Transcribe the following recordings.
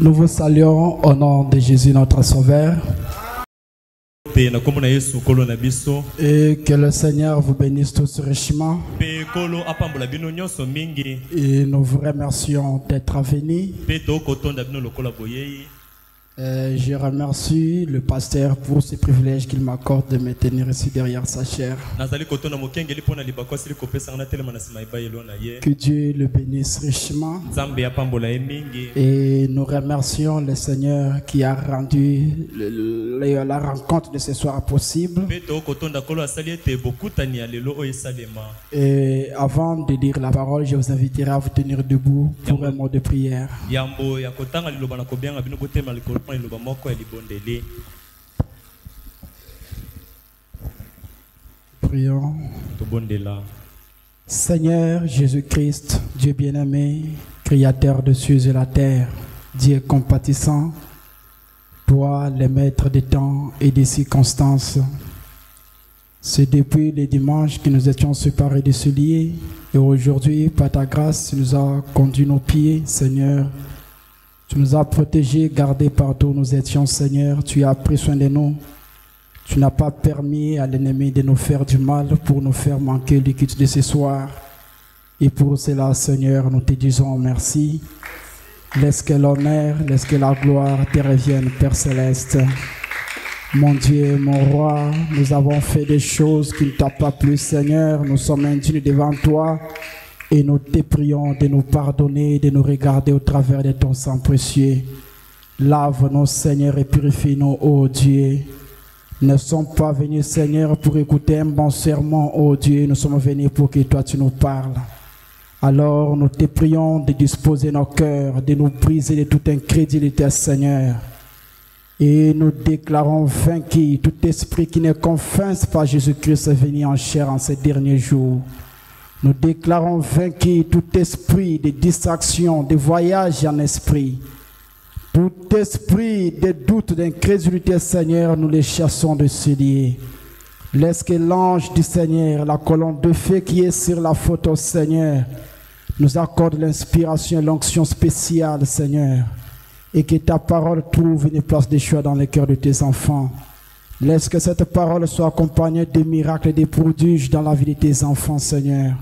Nous vous saluons au nom de Jésus notre Sauveur. Et que le Seigneur vous bénisse tous richement. Et nous vous remercions d'être venus. Je remercie le pasteur pour ce privilège qu'il m'accorde de me tenir ici derrière sa chair. Que Dieu le bénisse richement. Et nous remercions le Seigneur qui a rendu la rencontre de ce soir possible. Et avant de dire la parole, je vous inviterai à vous tenir debout pour un mot de prière. Prions. Seigneur Jésus-Christ, Dieu bien-aimé, Créateur de cieux et la terre, Dieu compatissant, toi, le maître des temps et des circonstances, c'est depuis les dimanches que nous étions séparés de ce lieu, et aujourd'hui, par ta grâce, tu nous as conduit nos pieds, Seigneur. Tu nous as protégés, gardés partout où nous étions, Seigneur. Tu as pris soin de nous. Tu n'as pas permis à l'ennemi de nous faire du mal pour nous faire manquer le culte de ce soir. Et pour cela, Seigneur, nous te disons merci. Laisse que l'honneur, laisse que la gloire te revienne, Père Céleste. Mon Dieu, mon roi, nous avons fait des choses qui ne t'ont pas plu, Seigneur. Nous sommes indignes devant toi. Et nous te prions de nous pardonner, de nous regarder au travers de ton sang précieux. Lave-nous, Seigneur, et purifie-nous, ô Dieu. Nous ne sommes pas venus, Seigneur, pour écouter un bon sermon, ô Dieu. Nous sommes venus pour que toi, tu nous parles. Alors, nous te prions de disposer nos cœurs, de nous briser de toute incrédulité, Seigneur. Et nous déclarons vaincu tout esprit qui ne confesse pas Jésus-Christ venu en chair en ces derniers jours. Nous déclarons vaincu tout esprit de distraction, de voyage en esprit. Tout esprit de doute, d'incrédulité, Seigneur, nous les chassons de ce lieu. Laisse que l'ange du Seigneur, la colonne de feu qui est sur la photo, Seigneur, nous accorde l'inspiration et l'onction spéciale, Seigneur. Et que ta parole trouve une place de choix dans le cœur de tes enfants. Laisse que cette parole soit accompagnée de miracles et de prodiges dans la vie de tes enfants, Seigneur.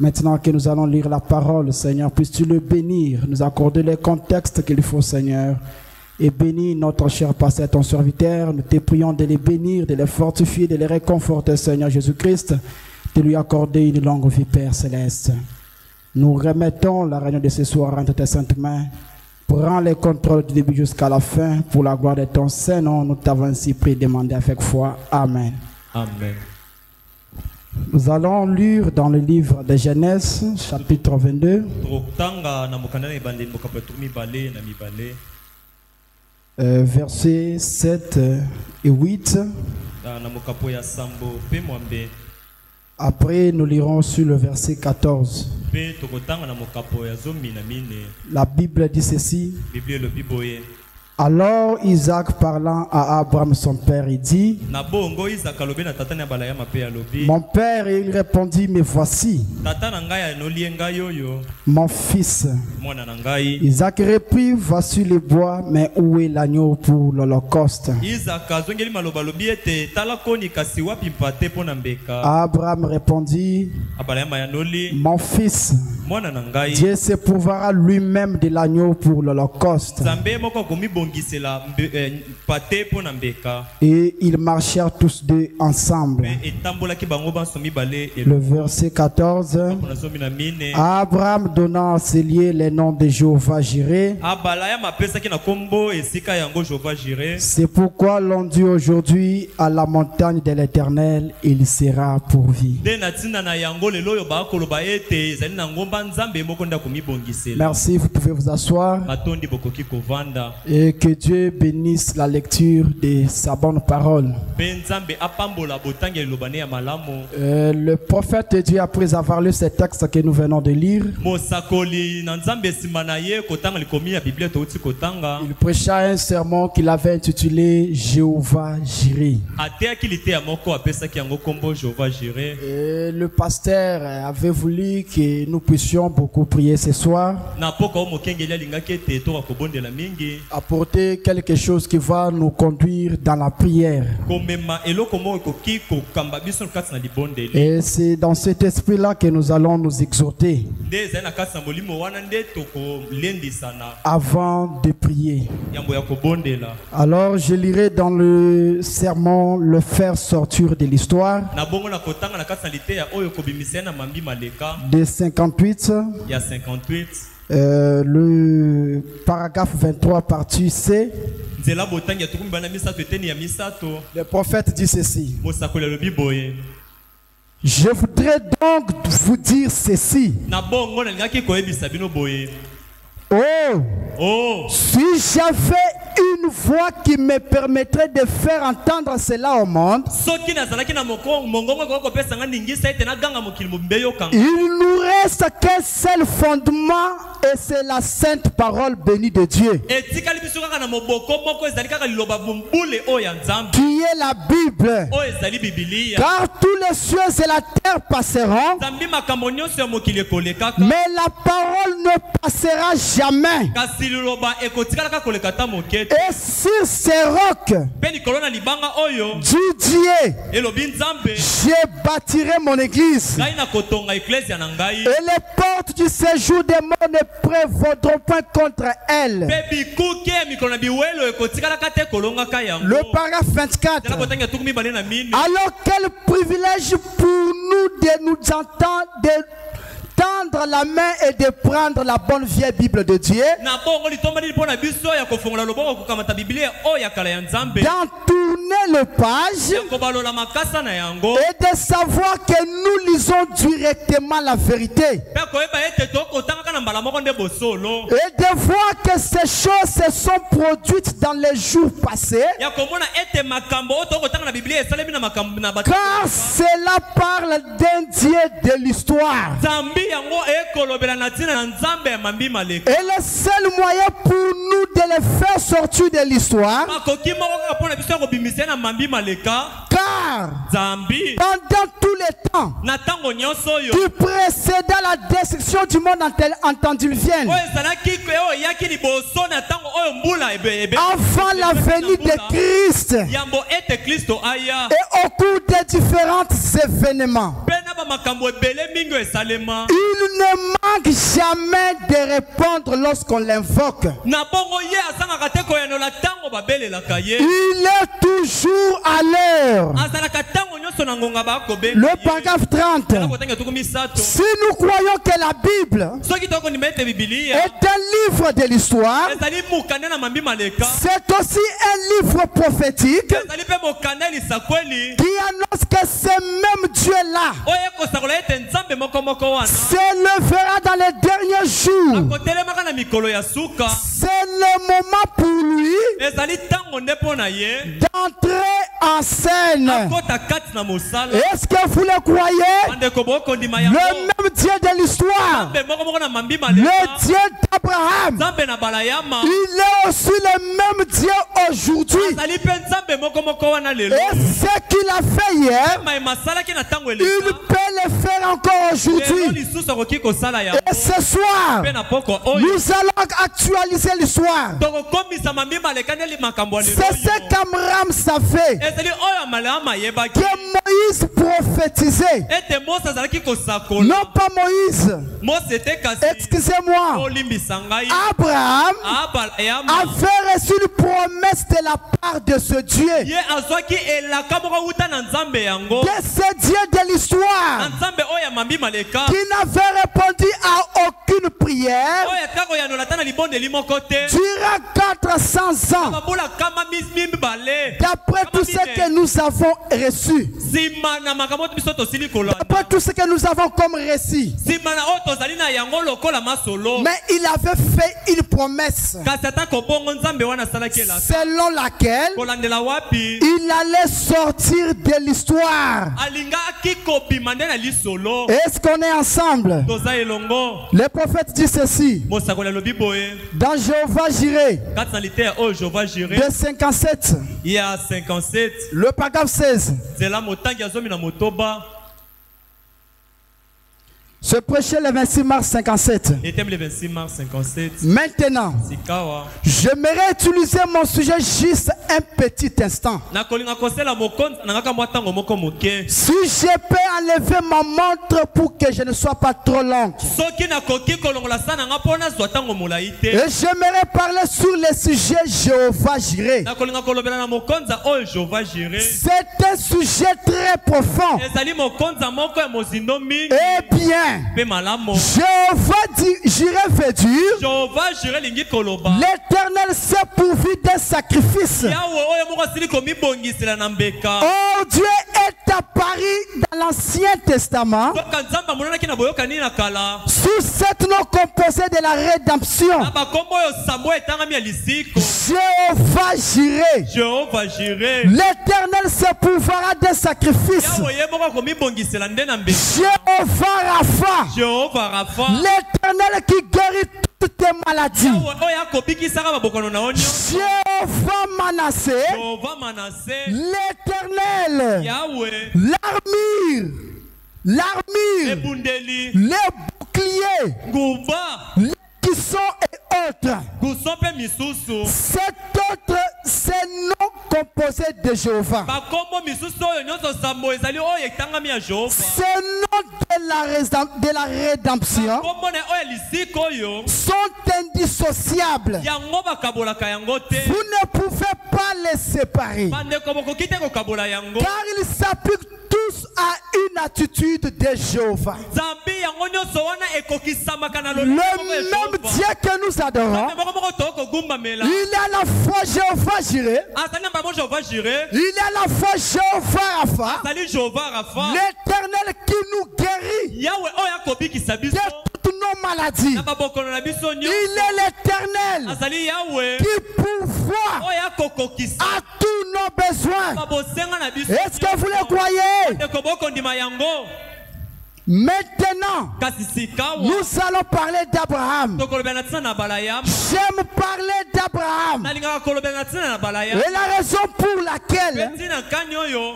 Maintenant que nous allons lire la parole, Seigneur, puisses-tu le bénir, nous accorder le contexte qu'il faut, Seigneur. Et bénis notre cher pasteur, ton serviteur. Nous te prions de les bénir, de les fortifier, de les réconforter, Seigneur Jésus-Christ, de lui accorder une longue vie, Père Céleste. Nous remettons la réunion de ce soir entre tes saintes mains. Prends le contrôle du début jusqu'à la fin. Pour la gloire de ton Saint-Nom, nous t'avons ainsi prié, demandé avec foi. Amen. Amen. Nous allons lire dans le livre de Genèse, chapitre 22. Versets 7 et 8. Après, nous lirons sur le verset 14. La Bible dit ceci. Alors Isaac parlant à Abraham son père, il dit: Mon père, et il répondit: Mais voici mon fils. Isaac reprit: Voici le bois, mais où est l'agneau pour l'holocauste? Abraham répondit: Mon fils, Dieu s'éprouvera lui-même de l'agneau pour l'holocauste. Et ils marchèrent tous deux ensemble. Le verset 14. Abraham donna à ces lieux les noms de Jéhovah Jireh. C'est pourquoi l'on dit aujourd'hui: à la montagne de l'Éternel, il sera pourvu. Merci, vous pouvez vous asseoir. Et que Dieu bénisse la lecture de sa bonne parole. Le prophète Dieu, après avoir lu ce texte que nous venons de lire, il prêcha un sermon qu'il avait intitulé Jéhovah Jireh. Et le pasteur avait voulu que nous puissions bénédiction, beaucoup prier ce soir. Apporter quelque chose qui va nous conduire dans la prière. Et c'est dans cet esprit-là que nous allons nous exhorter avant de prier. Alors je lirai dans le sermon le faire sortir de l'histoire de 58, le paragraphe 23 partie C. Le prophète dit ceci: je voudrais donc vous dire ceci. Oh, si j'avais une voix qui me permettrait de faire entendre cela au monde, il nous reste qu'un seul fondement, et c'est la sainte parole bénie de Dieu, qui est la Bible. Car tous les cieux et la terre passeront, mais la parole ne passera jamais. Et sur ces rocs, Dieu, je bâtirai mon église, et les portes du séjour des morts ne prévaudront pas contre elle. Le paragraphe 24. Alors quel privilège pour nous de nous entendre, de tendre la main et de prendre la bonne vieille Bible de Dieu, d'en tourner le page et de savoir que nous lisons directement la vérité, et de voir que ces choses se sont produites dans les jours passés, car cela parle d'un Dieu de l'histoire. Et le seul moyen pour nous de les faire sortir de l'histoire, car pendant tous les temps qui précéda la destruction du monde en qu'il vienne, avant la venue de Christ, et au cours des différents événements, il ne manque jamais de répondre lorsqu'on l'invoque. Il est toujours à l'heure. Le paragraphe 30. Si nous croyons que la Bible est un livre de l'histoire, c'est aussi un livre prophétique qui annonce que ce même Dieu-là s'élèvera dans les derniers jours. C'est le moment pour lui d'entrer en scène. Est-ce que vous le croyez? Le même Dieu de l'histoire, le Dieu d'Abraham, il est aussi le même Dieu aujourd'hui. Et ce qu'il a fait hier, il peut le faire encore aujourd'hui. Et ce soir, nous allons actualiser l'histoire. C'est ce qu'Amram savait, que Moïse prophétisait. Non pas Moïse, excusez-moi, Abraham avait reçu une promesse de la part de ce Dieu, de ce Dieu de l'histoire, qui n'avait répondu à aucune prière durant 400 ans, d'après tout ce que nous avons reçu, d'après tout ce que nous avons comme récit. Mais il avait fait une promesse selon laquelle il allait sortir de l'histoire. Est-ce qu'on est ensemble? Le prophète dit ceci dans Jéhovah Jireh, de 57, le paragraphe 16. Se prêcher le 26 mars 57. Le 26 mars 57. Maintenant, j'aimerais utiliser mon sujet juste un petit instant. Si je peux enlever ma montre pour que je ne sois pas trop longue. Et j'aimerais parler sur le sujet Jéhovah Jireh. C'est un sujet très profond. Eh bien, Jéhovah Jireh veut dire l'Éternel s'est pourvu d'un sacrifice. Oh, Dieu est apparu dans l'Ancien Testament sous cette nom composé de la rédemption. Jéhovah Jireh, l'Éternel se pourvoira d'un sacrifice. Jéhovah Rapha, l'Éternel qui guérit toutes tes maladies. Jéhovah Manassé, l'Éternel, l'armure, les boucliers, les cuissons et autres. Cet autre, c'est nom composé de Jéhovah. Ce nom de la rédemption sont indissociables. Vous ne pouvez pas les séparer. Car ils s'appliquent tous à une attitude de Jéhovah. Le même Dieu que nous adorons, il est à la fois Jéhovah Jireh, il est à la fois Jéhovah Rapha, l'Éternel qui nous guérit de toutes nos maladies. Il est l'Éternel qui pourvoit à tous nos besoins. Est-ce que vous le croyez? Maintenant, nous allons parler d'Abraham. J'aime parler d'Abraham. Et la raison pour laquelle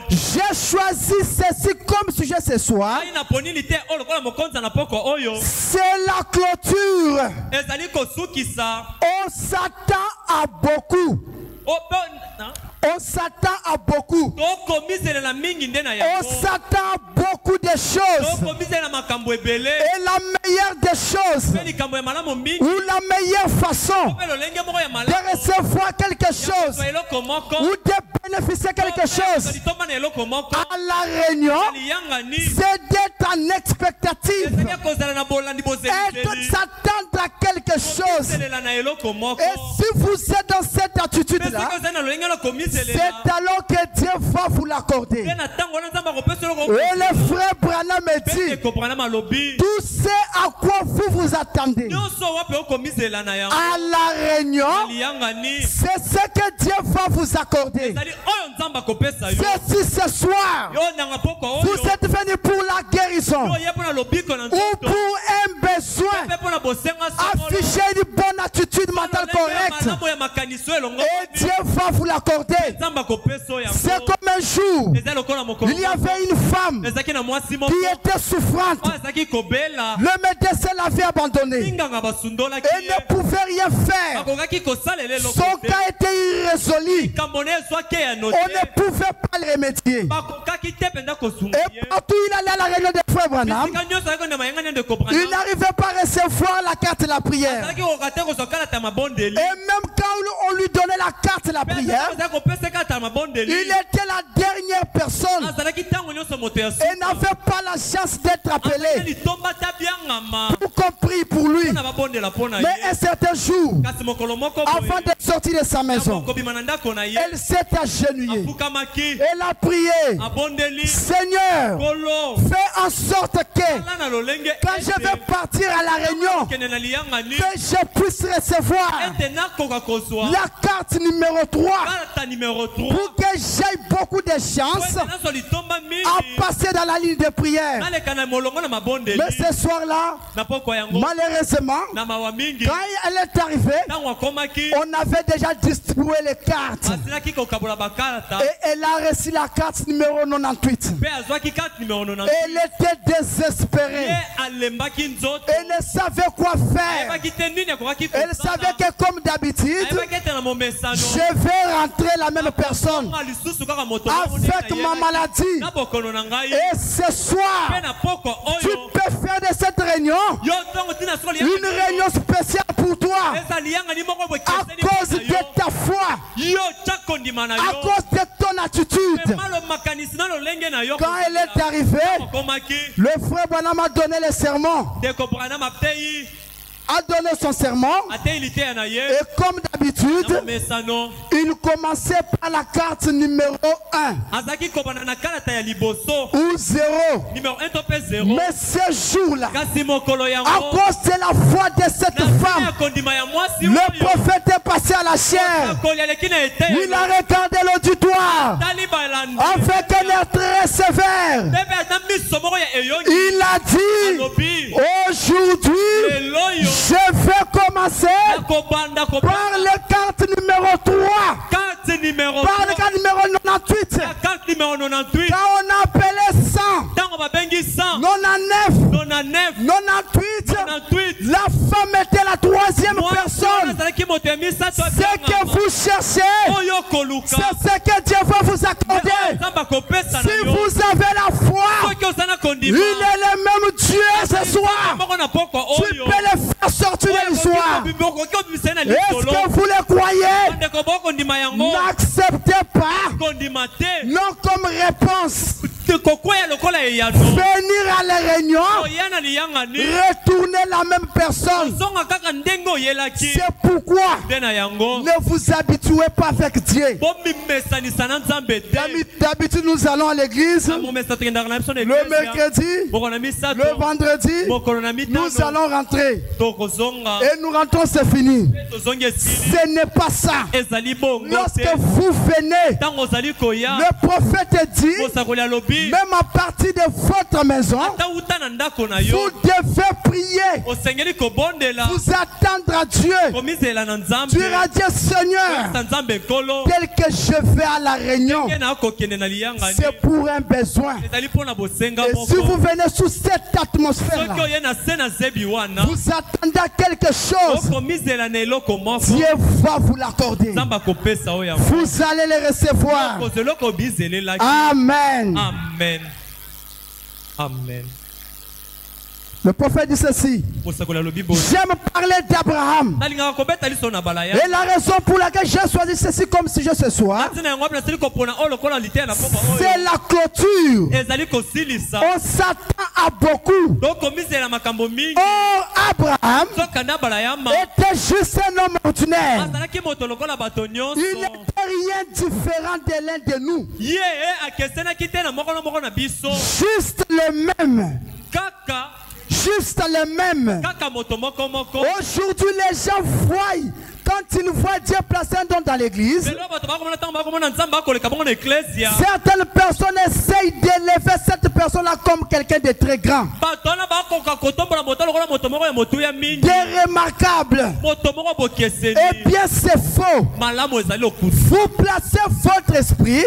j'ai choisi ceci comme sujet ce soir, c'est la clôture. On s'attend à beaucoup. On s'attend à beaucoup. On s'attend à beaucoup de choses. Et la meilleure des choses, ou la meilleure façon de recevoir quelque chose, ou de bénéficier quelque chose à la réunion, c'est d'être en expectative et de s'attendre à quelque chose. Et si vous êtes dans cette attitude-là, c'est alors que Dieu va vous l'accorder. Et le frère Branham me dit, tout ce à quoi vous vous attendez à la réunion, c'est ce que Dieu va vous accorder. Ceci ce soir, vous êtes venus pour la guérison ou pour un besoin, afficher une bonne attitude mentale correcte, et Dieu va vous l'accorder. C'est comme un jour, il y avait une femme qui était souffrante. Le médecin l'avait abandonnée et ne pouvait rien faire. Son cas était irrésolu. On ne pouvait pas le remédier. Et partout il allait à la réunion des frères Branham, il n'arrivait pas à recevoir la carte de la prière. Et même quand on lui donnait la carte de la prière, il était la dernière personne et n'avait pas la chance d'être appelé pour qu'on prie pour lui. Mais un certain jour, avant de sortir de sa maison, elle s'est agenouillée. Elle a prié, Seigneur, fais en sorte que quand je vais partir à la réunion, que je puisse recevoir la carte numéro 3 pour que j'ai beaucoup de chance à passer dans la ligne de prière. Mais ce soir-là, malheureusement, quand elle est arrivée, on avait déjà distribué les cartes. Et elle a reçu la carte numéro 98. Elle était désespérée. Elle ne savait quoi faire. Elle savait que comme d'habitude, je vais rentrer la même personne avec ma maladie. Et ce soir, tu peux faire de cette réunion une réunion spéciale pour toi à cause de ta foi, à cause de ton attitude. Quand elle est arrivée, le frère Branham a donné le sermon, a donné son sermon, et comme d'habitude, il commençait par la carte numéro 1 ou 0. Mais ce jour-là, à cause de la foi de cette femme, le prophète est passé à la chair. Il a regardé l'auditoire avec un air très sévère. Il a dit: aujourd'hui, je vais commencer par la carte numéro 3. Par la carte numéro 98. Quand on a appelé 100, 99, 98, la femme était la troisième personne. Ce que vous cherchez, c'est ce que Dieu va vous accorder. Si vous avez la foi, il est le même Dieu ce soir. Tu peux le faire sortir de l'histoire. Est-ce que vous le croyez? N'acceptez pas non comme réponse. Venir à la réunion, retourner la même personne. C'est pourquoi ne vous habituez pas avec Dieu. D'habitude, nous allons à l'église le mercredi, le vendredi, nous allons rentrer. Et nous rentrons, c'est fini. Ce n'est pas ça. Lorsque vous venez, le prophète dit, même à partir de votre maison, vous devez prier, vous attendre à Dieu. Dire à Dieu: Seigneur, tel que je vais à la réunion, c'est pour un besoin. Et si vous venez sous cette atmosphère, vous attendez à quelque chose, Dieu va vous l'accorder. Vous allez le recevoir. Amen. Amen. Amen. Le prophète dit ceci: j'aime parler d'Abraham. Et la raison pour laquelle j'ai choisi ceci comme sujet ce soir, c'est la clôture. On s'attend à beaucoup. Or, Abraham était juste un homme ordinaire. Il n'était rien différent de l'un de nous. Juste le même. Juste le même. Aujourd'hui, les gens voient, quand ils voient Dieu placer un don dans l'église, certaines personnes essayent d'élever cette personne-là comme quelqu'un de très grand, de remarquable. Eh bien, c'est faux. Vous placez votre esprit,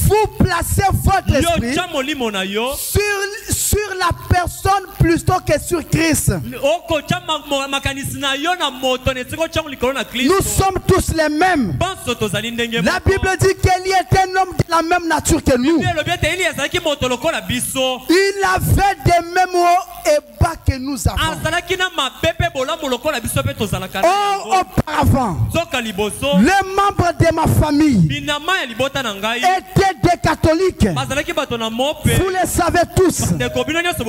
vous placez votre esprit sur la personne plutôt que sur Christ. Nous sommes tous les mêmes. La Bible dit qu'Élie est un homme de la même nature que nous. Il avait des mêmes hauts et bas que nous avons. Or, auparavant, les membres de ma famille étaient des catholiques. Vous le savez tous.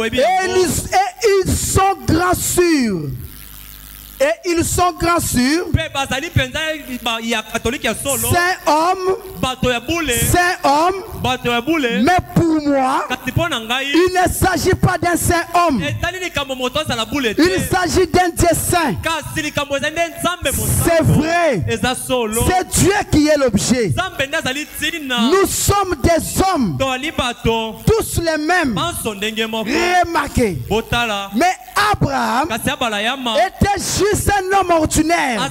Et ils sont grands sûrs Et ils sont grands sur Saint homme, mais pour moi, il ne s'agit pas d'un saint homme. Il s'agit d'un Dieu saint. C'est vrai. C'est Dieu qui est l'objet. Nous sommes des hommes, tous les mêmes. Remarquez. Mais Abraham était juste un homme ordinaire.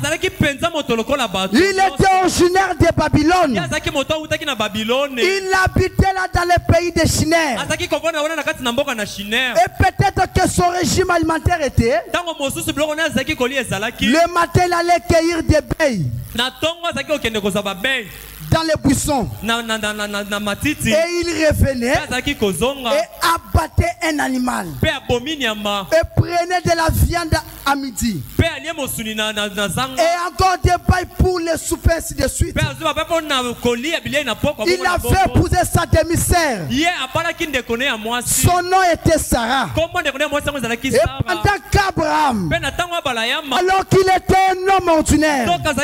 Il était originaire de Babylone. Il habitait là dans le pays de Shinar. Et peut-être que son régime alimentaire était: le matin, il allait cueillir des baies dans les buissons. Et il revenait et abattait un animal et prenait de la viande à midi et encore des bails pour les soupers, ainsi de suite. Il avait épousé sa demi-sœur. Son nom était Sarah. Et pendant qu'Abraham, alors qu'il était un homme ordinaire, Dieu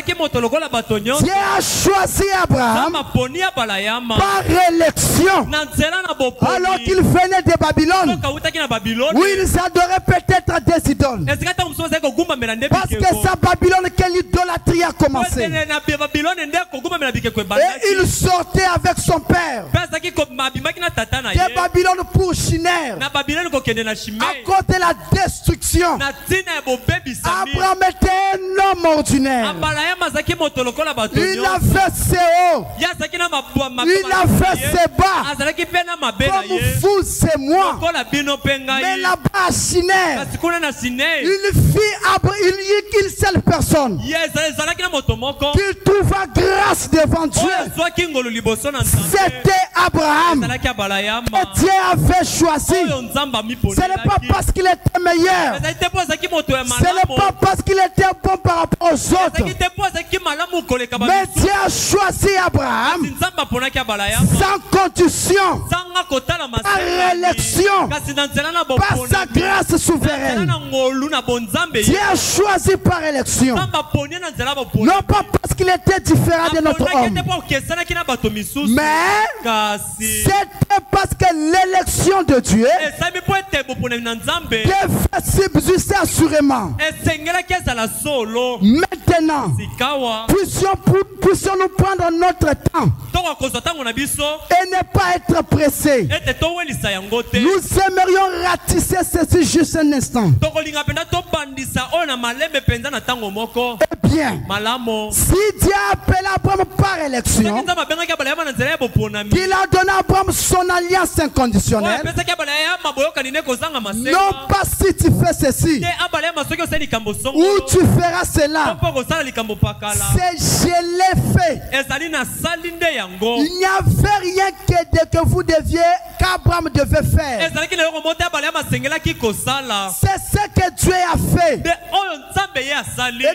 a choisi Abraham par élection. Alors qu'il venait de Babylone, où ils adoraient peut-être des idoles. Parce que c'est Babylone que l'idolâtrie a commencé. Et il sortait avec son père de Babylone pour Shinar, à cause de la destruction. Abraham était un homme ordinaire. Il a fait ses hauts, il a fait ses bas, comme vous et moi. Mais là-bas à Shinar, il y a qu'une seule personne qui trouva grâce devant Dieu. C'était Abraham. Et Dieu avait choisi. Ce n'est pas parce qu'il était meilleur, ce n'est pas parce qu'il était bon par rapport aux autres, mais Dieu a choisi Abraham sans condition, par élection, par sa grâce souveraine. Dieu a choisi par élection, non pas parce qu'il était différent de notre homme, mais c'était parce que l'élection de Dieu devait subsister assurément. Maintenant, puissions-nous prendre notre temps et ne pas être pressés. Nous aimerions ratisser ceci juste un instant. Eh bien, si Dieu a appelé Abraham par élection, qu'il a donné à Abraham son alliance inconditionnelle, non pas si tu fais ceci ou tu feras cela, c'est je l'ai fait. Il n'y avait rien que vous deviez, qu'Abraham devait faire. C'est ce que Dieu a fait. Eh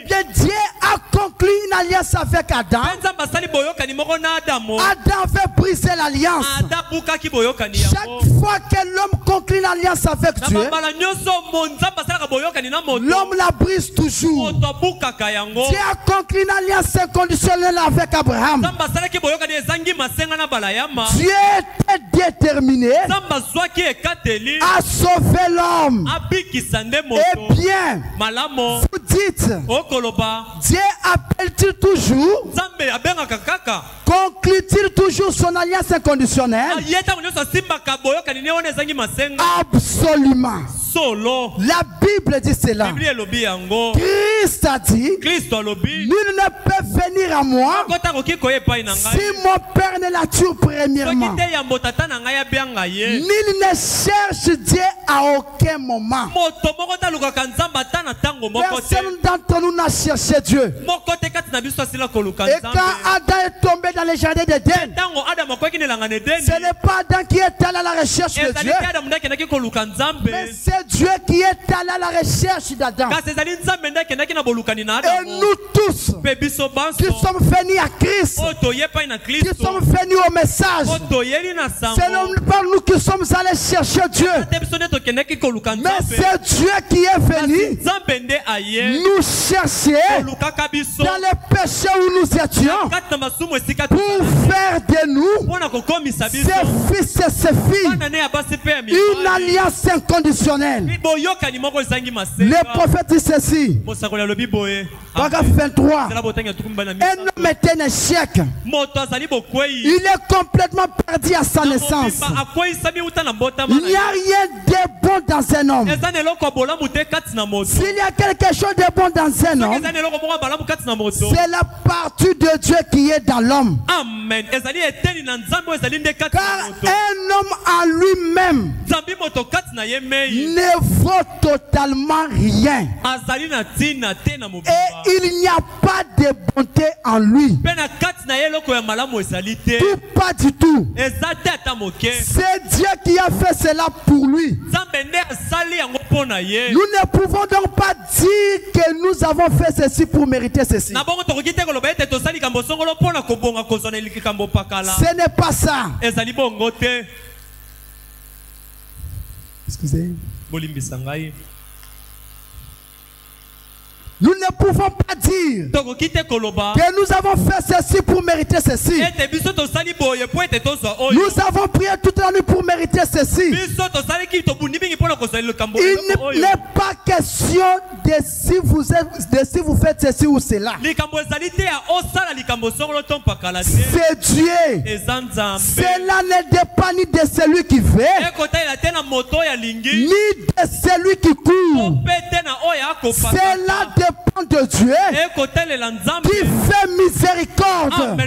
bien, Dieu a conclu une alliance avec Adam. Adam avait brisé l'alliance. Chaque fois que l'homme conclut une alliance avec Dieu, l'homme la brise toujours. Dieu a conclu une alliance inconditionnelle avec Abraham. Dieu était déterminé à sauver l'homme. Eh bien, vous dites, Dieu appelle-t-il toujours, conclut-il toujours son alliance inconditionnelle? Absolument. La Bible dit cela. Christ a dit, nul ne peut venir à moi si mon Père ne l'attire premièrement. Nul ne cherche Dieu à aucun moment. Personne d'entre nous n'a cherché Dieu. Et quand Adam est tombé dans le jardin d'Éden, ce n'est pas Adam qui est allé à la recherche de Dieu, mais c'est Dieu qui est allé à la recherche d'Adam. Et nous tous qui sommes venus à Christ, qui sommes venus au message, c'est non pas nous qui sommes allés chercher Dieu, mais c'est Dieu qui est venu nous chercher dans les péchés où nous étions pour faire de nous ses fils et ses filles une alliance inconditionnelle. Le prophète dit ceci, paragraphe 23. Un homme est un échec. Il est complètement perdu à sa naissance. Il n'y a rien de bon dans un homme. S'il y a quelque chose de bon dans un homme, c'est la partie de Dieu qui est dans l'homme. Car un homme en lui-même ne vaut totalement rien. Et il n'y a pas de bonté en lui. Tout, pas du tout. C'est Dieu qui a fait cela pour lui. Nous ne pouvons donc pas dire que nous avons fait ceci pour mériter ceci. Ce n'est pas ça. Excusez. Nous ne pouvons pas dire que nous avons fait ceci pour mériter ceci. Nous avons prié toute la nuit pour mériter ceci. Il n'est pas question de si vous faites ceci ou cela. C'est Dieu. Cela ne dépend ni de celui qui fait, ni de celui qui court. Cela dépend de Dieu qui fait miséricorde.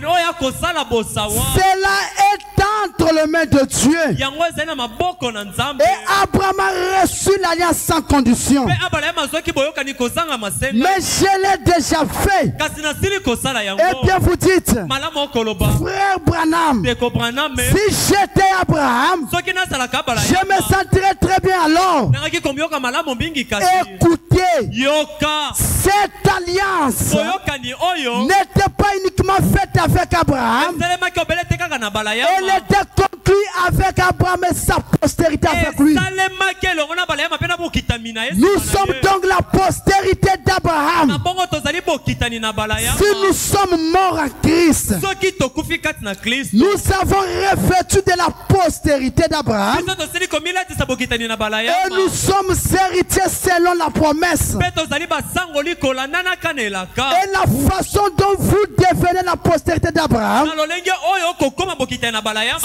Cela est entre les mains de Dieu. Et Abraham a reçu l'alliance sans condition. Mais je l'ai déjà fait. Et bien vous dites, frère Branham, si j'étais Abraham, je me sentirais très bien alors. Écoutez, cette alliance n'était pas uniquement faite avec Abraham. Elle était conclue avec Abraham et sa postérité avec lui. Nous sommes donc la postérité d'Abraham. Si nous sommes morts en Christ, nous avons revêtu de la postérité d'Abraham. Et nous sommes héritiers selon la promesse. Et la façon dont vous devenez la postérité d'Abraham,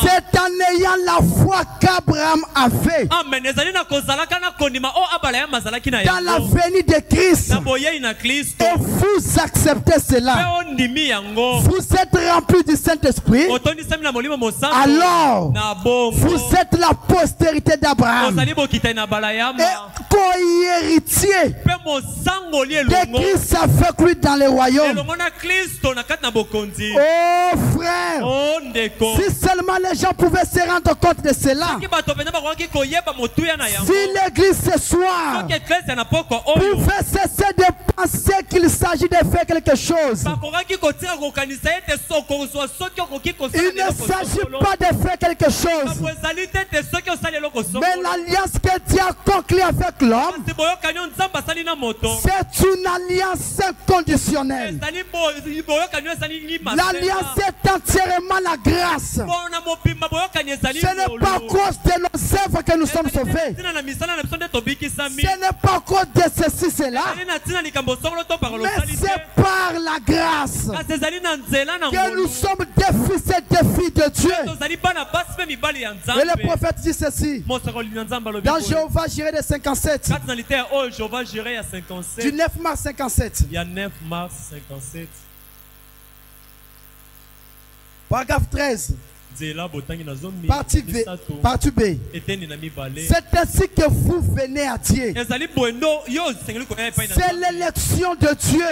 c'est en ayant la foi qu'Abraham a fait dans la venue de Christ. Et vous acceptez cela. Vous êtes remplis du Saint-Esprit. Alors, vous êtes la postérité d'Abraham et co-héritier de Christ avec lui dans les royaumes. Oh frère, si seulement les gens pouvaient se rendre compte de cela. Si l'église ce soir pouvait cesser de penser qu'il s'agit de faire quelque chose. Il ne s'agit pas de faire quelque chose, mais l'alliance que Dieu a conclue avec l'homme, c'est une alliance inconditionnelle. L'alliance est entièrement la grâce. Ce n'est pas à cause de nos œuvres que nous sommes sauvés. Ce n'est pas à cause de ceci, cela. Mais c'est par la grâce que nous sommes des fils et des filles de Dieu. Et le prophète dit ceci dans Jéhovah Jireh de 57, du 9 mars 57. Paragraphe 13. Partie B. C'est ainsi que vous venez à Dieu. C'est l'élection de Dieu.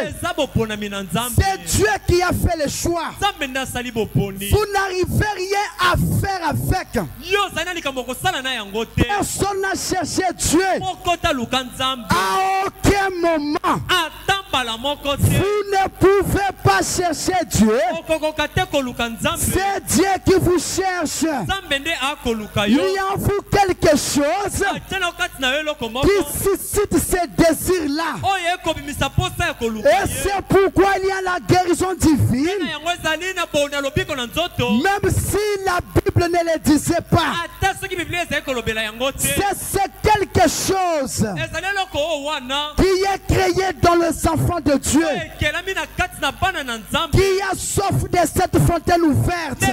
C'est Dieu qui a fait le choix. Vous n'arrivez rien à faire avec. Personne n'a cherché Dieu à aucun moment. Vous ne pouvez pas chercher Dieu. C'est Dieu qui vous cherche. Il y a en vous quelque chose qui suscite ces désirs-là. Et c'est pourquoi il y a la guérison divine. Même si la Bible ne le disait pas. C'est quelque chose qui est créé dans les enfants de Dieu, qui a soif de cette fontaine ouverte.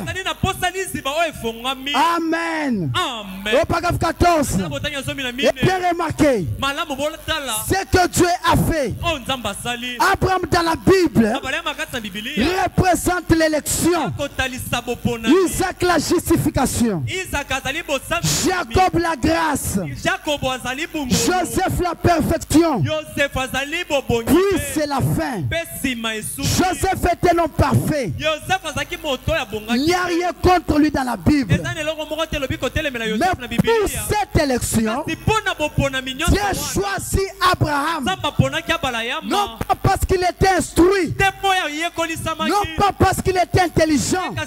Amen. Au paragraphe 14, et bien remarqué, ce que Dieu a fait. Abraham dans la Bible représente l'élection, Isaac la justification, Jacob la grâce, Joseph la perfection, puis c'est la fin. Joseph est un homme parfait. Il n'y a rien contre lui dans la Bible. Mais pour cette élection, Dieu choisit Abraham, non pas parce qu'il était instruit, non pas parce qu'il était intelligent, mais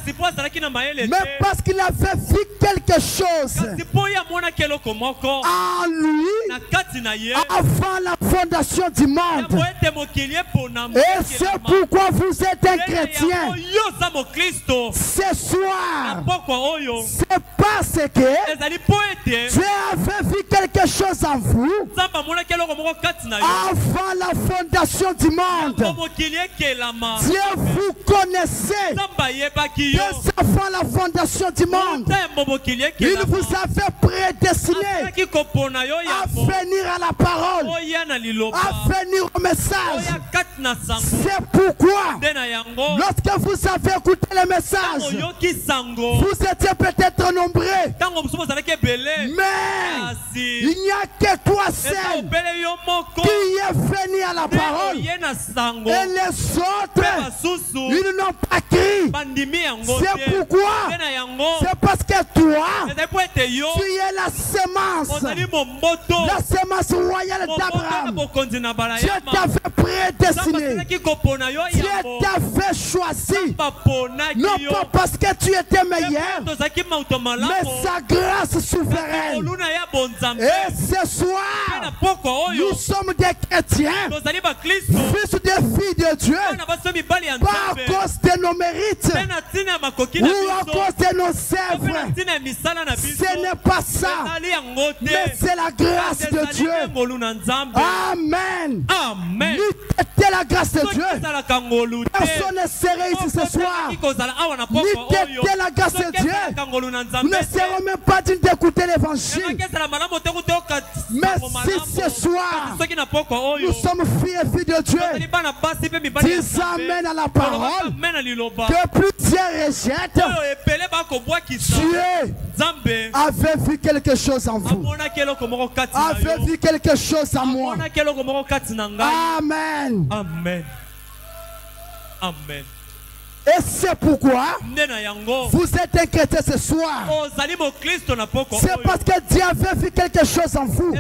parce qu'il avait vu quelque chose en lui avant la fondation du monde. Et c'est pourquoi vous êtes un chrétien ce soir. C'est parce que Dieu avait vu quelque chose en vous avant la fondation du monde. Dieu vous connaissait avant la fondation du monde. Il vous avait prédestiné à venir à la parole, à venir au message. C'est pourquoi lorsque vous avez écouté le message, vous étiez peut-être nombreux, mais il n'y a que toi seul qui est venu à la parole, et les autres, ils n'ont pas crié. C'est pourquoi, c'est parce que toi, tu es la semence royale d'Abraham. Dieu t'avait prédestiné, Dieu t'avait choisi, non pas parce que tu étais meilleur, mais sa grâce souveraine. Et ce soir, nous sommes des chrétiens, fils des filles de Dieu, pas à cause de nos mérites ou à cause de nos œuvres. Ce n'est pas ça, mais c'est la grâce de Dieu. Amen. N'était la grâce de Dieu, personne ne serait ici ce soir. N'était la grâce de Dieu, nous ne serons même pas dignes d'écouter l'évangile. Mais si ce soir nous sommes filles et filles de Dieu, dis amen à la parole, que plusieurs rejettent, Dieu avait vu quelque chose en vous, avait vu quelque chose en moi. Amen. Amen. Amen. Et c'est pourquoi vous êtes un chrétien ce soir. C'est parce que Dieu avait vu quelque chose en vous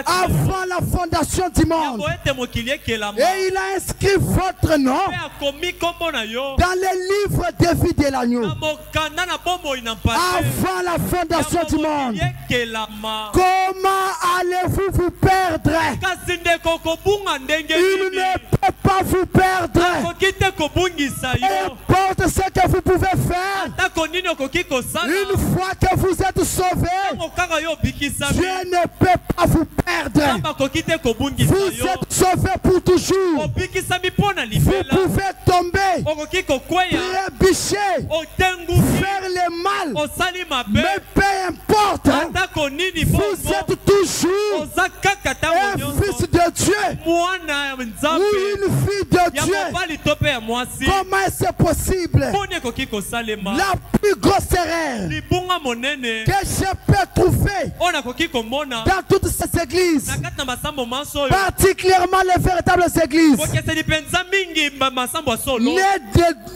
avant la fondation du monde. Et il a inscrit votre nom dans les livres de vie de l'agneau avant la fondation du monde. Comment allez-vous vous perdre? Il ne peut pas vous perdre. Importe ce que vous pouvez faire, une fois que vous êtes sauvés, Dieu ne peut pas vous perdre. Vous êtes sauvés pour toujours. Vous pouvez tomber, trébucher, faire le mal, mais peu importe, vous êtes toujours un fils de Dieu ou une fille de Dieu. Comment est-ce possible? La plus grosse erreur que je peux trouver dans toutes ces églises, particulièrement les véritables églises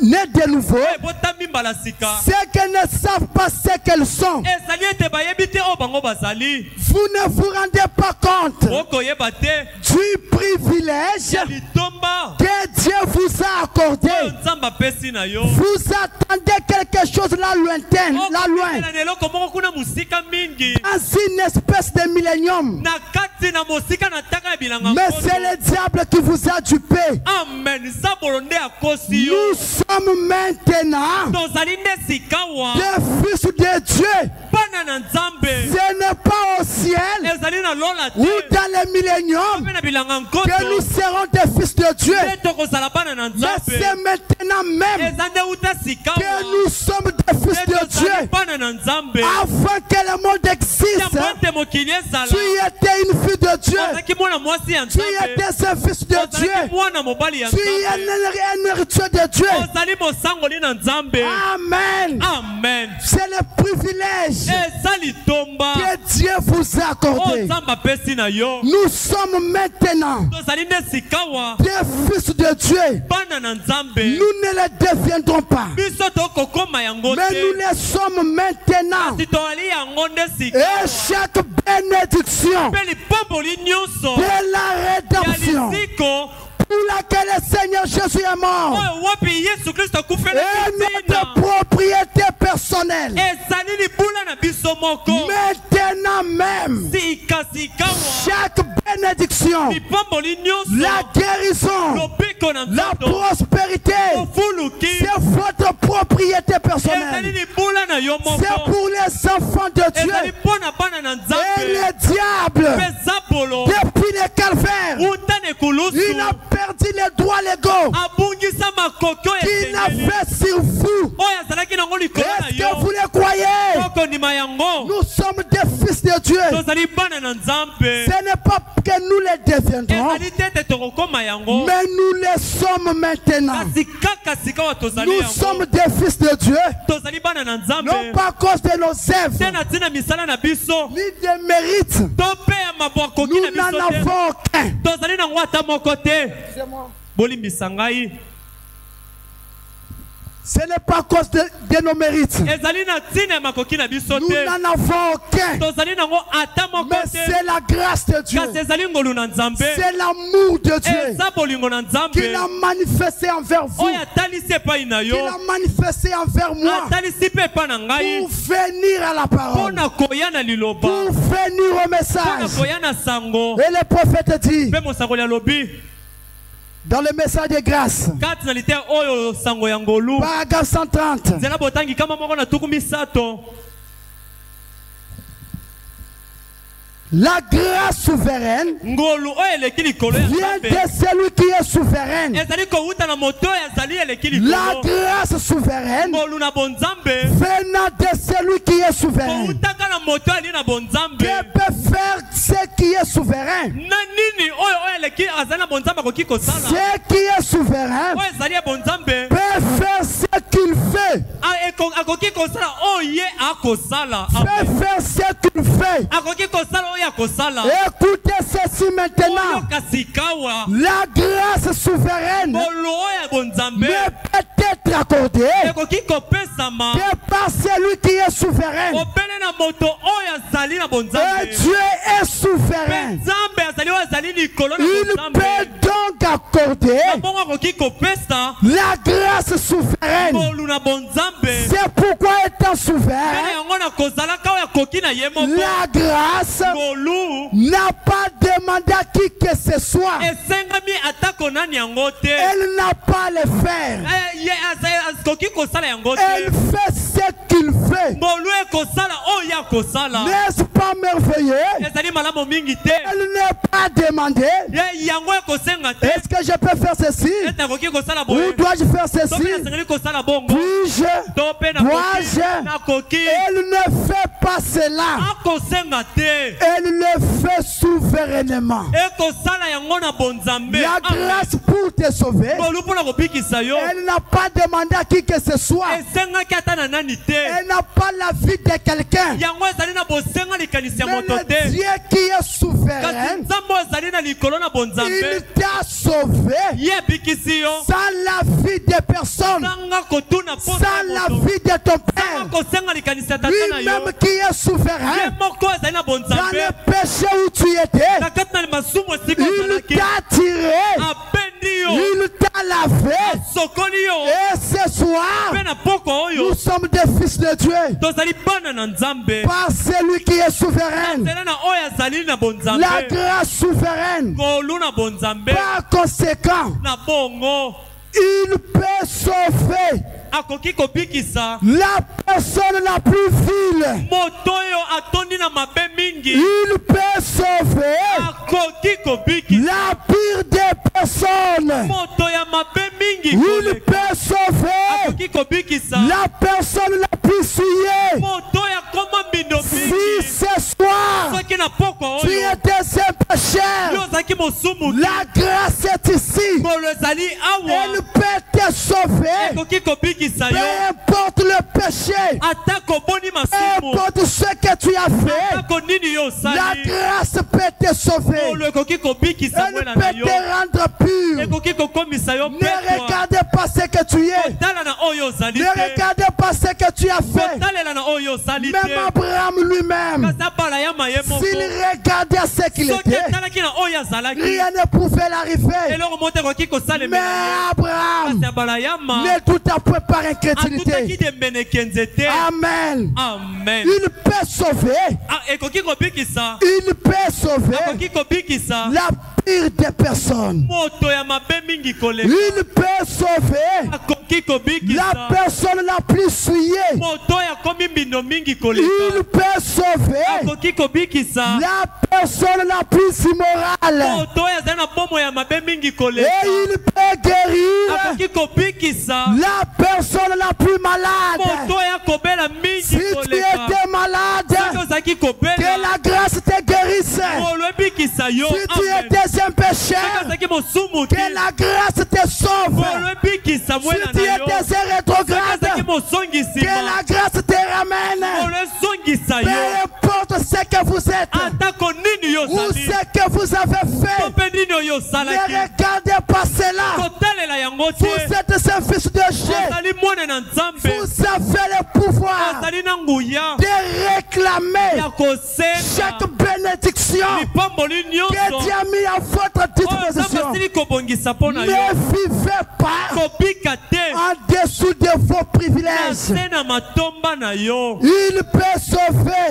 nées de nouveau, c'est qu'elles ne savent pas ce qu'elles sont. Vous ne vous rendez pas compte. Dieu du privilège ya litomba que Dieu vous a accordé. oyo nzambe apesi na yo. Vous attendez quelque chose là lointain, là loin, na eloko moko kuna musika mingi dans une espèce de millénium. na kati na mosika na ntaka ya bilanga Mais c'est le diable qui vous a dupé. amen. zabolo nde akosi yo. Nous sommes maintenant tozali nde sika wa des fils de Dieu. bana na nzambe Ce n'est pas au ciel ezali na lola ou te dans les milléniums mpe na bilanga que nous nkoto serons des fils de Dieu. nde tokozala bana na Mais nzambe. c'est maintenant même eza nde uta sika que wa nous sommes des fils nde de tozali Dieu. bana na nzambe. Afin que le monde existe, yango te mokili ezala tu étais une fille de Dieu. ozalaki mwana mwasi ya Tu nzambe étais un fils de ozalaki Dieu. mwana mobali ya Tu es nzambe un héritier de Dieu. ozali mosangoli na nzambe. Amen. amen. C'est le privilège eza litomba que Dieu vous a oyo accordé. nzambe apesi na yo. Nous sommes maintenant tozali nde sika wa des fils de Dieu. bana na nzambe. Nous ne le deviendrons pas, biso tokokoma yango mais nous te le sommes maintenant. kasi tozali yango nde sika Et chaque bénédiction mpe lipomboli nyonso de la ya rédemption lisiko pour laquelle le Seigneur Jésus est mort oyo wapi yesu kristo akufeli est ntina notre propriété personnelle. ezali libula na biso moko. Maintenant même, sikasika wa chaque bénédiction, lipomboli nyonso la guérison, lobiko na la nzoto prospérité, ofuluki c'est votre propriété ezali personnelle. libula na yo C'est moko pour les enfants de ezali Dieu. mpo na bana na Et nzambe le diable, mpe zapolo depuis le calvaire, uta na ekulusu il a perdu les droits légaux abungisa makoki oyo qu'il a esengeli fait sur vous. oyo azalaki nango likolo na Est-ce que vous yo le croyez? tokondima yango. Nous sommes des fils de Dieu. tozali bana na nzambe Ce n'est pas que nous les deviendrons, ezali te ete tokokoma yango mais nous les sommes maintenant. kasi kaka sika wa tozali Nous yango sommes des fils de Dieu, tozali bana na nzambe non pas à cause de nos te œuvres, na ntina misala na biso ni des mérites. to mpe ya mabwakoki Nous na n'en biso te avons aucun. tozali nango ata moko te. bolimbisa ngai Ce n'est pas à cause de nos mérites. ezali na ntina ya makoki na biso Nous te n'en avons aucun. tozali nango ata moko Mais te c'est la grâce de Dieu. kasi ezali ngolu na nzambe C'est l'amour de Dieu eza bolingo na nzambe qu'il a manifesté envers vous, oyo atalisi epai na qu'il yo a manifesté envers moi, atalisi mpe epai na ngai pour venir à la mpo parole, na koya na liloba pour venir au mpo na message. koya na sango. Et le prophète dit, mpe mosakoli alobi dans le message de grâce, kati na liteya oyo sango ya ngolu paragraphe 130, nzela botangi kama moko na tuku misato. la grâce souveraine ngolu oyo eleki likolo ya vient nzambe de celui qui est souverain. ezali kowuta na moto oyo azali eleki La likolo. grâce souveraine ngolu na bonzambe venant de celui qui est souverain, kowutaka na moto ali na bonzambe. qui peut faire ce qui est souverain. na nini oyo eleki azali na bonzambe akoki kosala Ce qui est souverain oyo ezali ya bonzambe peut faire ce qu'il fait. akoki kosala oyo ye akosala. Peut faire ce qu'il fait. akoki kosala oyo akosala. Écoutez ceci maintenant. oyoka sikawa La grâce souveraine ngolu oyo ya bonzambe ne peut être accordée ekoki kopesama que par celui qui est souverain. obele na moto oyo azali na Et bonzambe. Dieu est mpe souverain. nzambe azali oyo azali likolo na Il bonzambe. peut donc accorder na bongo akoki kopesa la grâce souveraine. ngolu na bonzambe. C'est pourquoi étant mpena souverain, yango na kozalaka oyo akoki na ye moko. la grâce ngolu n'a pas demandé à qui que ce soit. esengami atako nani yango te. Elle n'a pas à le faire. ye akoki kosala yango Elle te. fait ce qu'il fait. ngolu ekosala oyo akosala. N'est-ce pas merveilleux? ezali malamu mingi te. Elle n'est pas demandée. yango ekosenga te. Est-ce que je peux faire ceci? ete akoki kosala Ou boye. dois-je faire to mpe ceci? nasengeli kosala bongo. Puis-je? to mpe Dois-je? nakoki Elle ne fait pas cela. akosenga te. Elle le fait souverainement. ekosala yango na bonzambe. La grâce pour te sauver, ngolu mpona kobikisa yo. elle n'a pas demandé à qui que ce soit. esengaki ata na nani te. Elle n'a pas la vie de quelqu'un. yango ezali na bosenga likanisi ya Mais moto le te. Dieu qui est kasi souverain nzambe oyo ezali na Il t'a sauvé sans la vie des personnes, sans la vie de ton Père. Lui-même qui est souverain, dans le péché où tu étais, il t'a tiré, il t'a lavé. Et ce soir, nous sommes des fils de Dieu par celui qui est souverain, la grâce souveraine. Par conséquent, il peut sauver la personne la plus vile. Il peut sauver la pire des personnes. Il peut sauver la personne la plus souillée. Si ce soir tu étais un pécheur, la grâce est ici. Elle peut te sauver. Peu importe le péché, peu importe ce que tu as fait, la grâce peut te sauver. Elle peut te rendre pur. Ne regardez pas ce que tu es. Ne regardez pas ce que tu as fait. Même Abraham lui-même, s'il regardait ce qu'il était, rien ne pouvait l'arriver. Mais Abraham ne tout à fait par incrédulité. Amen. Il peut sauver. Il peut sauver la pire des personnes. Il peut sauver la personne la plus souillée. Il peut sauver la personne la plus immorale. Et il peut guérir la personne la plus malade. Si tu étais malade, que la grâce te guérisse. Si tu étais un pécheur, que la grâce te sauve. Si tu étais un rétrograde, que la grâce te ramène. Peu importe ce que vous êtes ou ce que vous avez fait, ne regardez pas cela. Vous êtes un fils de Dieu. Vous avez le pouvoir de réclamer chaque bénédiction que Dieu a mis à votre disposition. Ne vivez pas en dessous de vos privilèges. Il peut sauver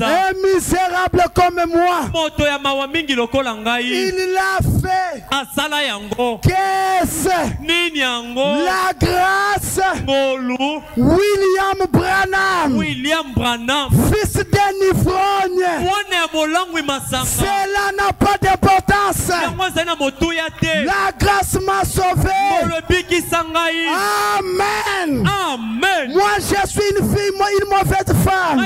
un misérable comme moi. Il l'a fait. Qu'est-ce la grâce? William Branham, fils d'un ivrogne. Cela n'a pas d'importance. La grâce m'a sauvé. Amen. Moi je suis une fille, une mauvaise femme.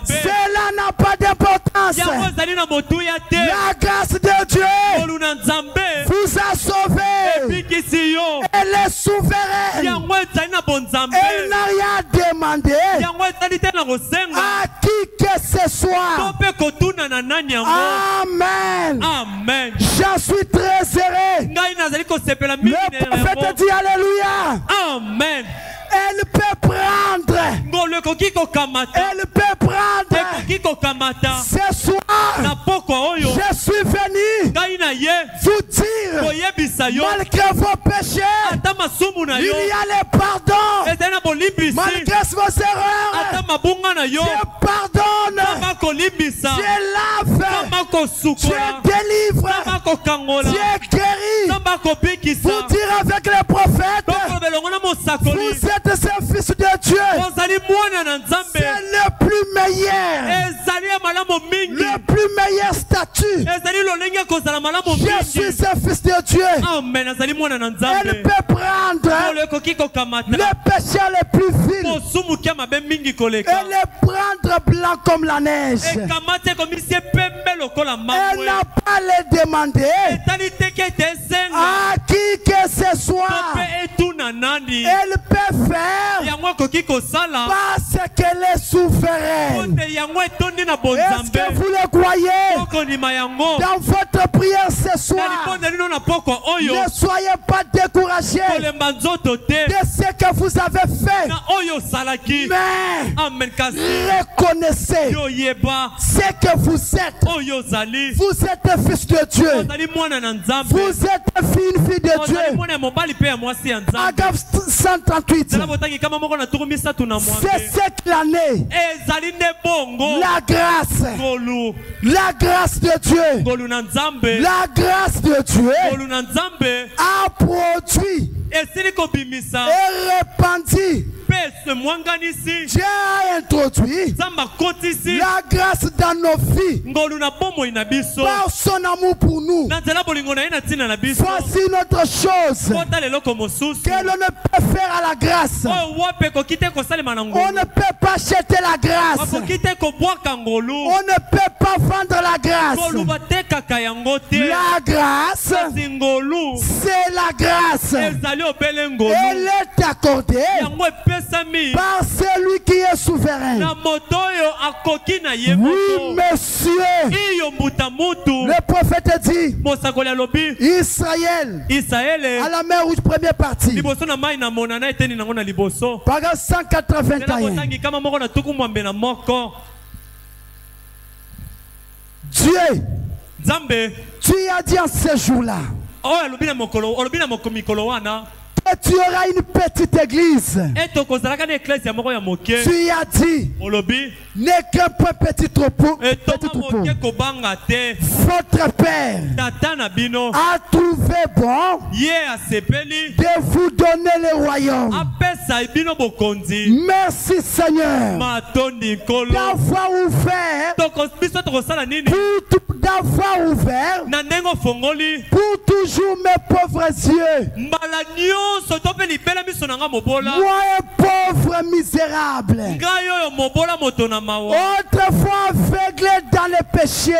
Cela n'a pas d'importance. La grâce de Dieu vous a sauvé. Elle est souveraine. Elle n'a rien demandé à qui que ce soit. Amen. Je suis très heureux. Le prophète dit alléluia. Amen. Elle peut prendre. Elle peut prendre. Ce soir, je suis venu vous dire, malgré vos péchés, il y a le pardon. Malgré vos erreurs, Dieu pardonne. Dieu lave. Dieu délivre. Dieu guérit. Vous dire avec les prophètes, vous êtes un fils de Dieu. C'est le plus meilleur. Le plus meilleur statut. Je suis un fils de Dieu. Elle peut prendre le péché le plus vil et le prendre blanc comme la neige. Elle n'a pas le demander à qui que ce soit. Elle peut faire parce qu'elle est souveraine. Est-ce que vous le croyez? Dans votre prière ce soir, ne soyez pas découragés de ce que vous avez fait. Mais reconnaissez ce que vous êtes. Vous êtes un fils de Dieu. Vous êtes une fille de Dieu. Agave 138. C'est cette année. La grâce. La grâce de Dieu. La grâce de Dieu a produit et répandue. Dieu a introduit la grâce dans nos vies par son amour pour nous. Voici notre chose que l'on ne peut faire à la grâce. On ne peut pas acheter la grâce. On ne peut pas vendre la grâce. La grâce, c'est la grâce. Elle est accordée par celui qui est souverain. Oui, monsieur. Le prophète dit Israël à la mer Rouge, première partie. Paragraphe 181. Dieu, tu as dit en ce jour-là que tu auras une petite église. Tu as dit n'est qu'un petit troupeau. Votre Père a trouvé bon de vous donner le royaume. Merci Seigneur d'avoir ouvert pour toujours mes pauvres yeux. Moi un pauvre misérable, autrefois aveuglé dans le péché,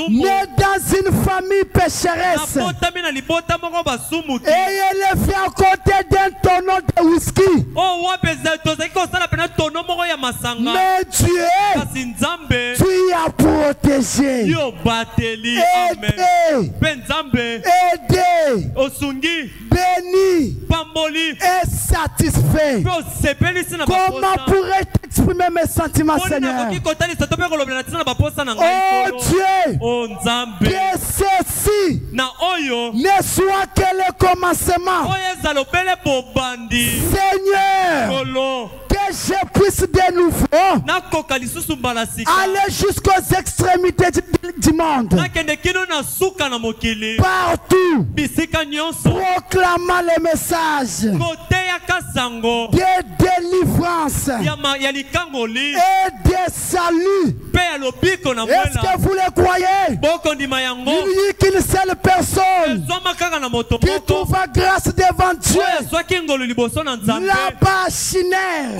né dans une famille pécheresse et élevé à côté d'un tonneau de whisky. Mais Dieu, tu as protégé, aidé, béni et satisfait. Comment pourrais-je exprimer mes sentiments, Seigneur? Oh Dieu, que ceci ne soit que le commencement. Seigneur, que je puisse de nouveau aller jusqu'aux extrémités du monde, partout, proclamant le message de délivrance et de salut. Est-ce que vous le croyez? Il n'y a qu'une seule personne qui trouva grâce devant Dieu. La bachinaire,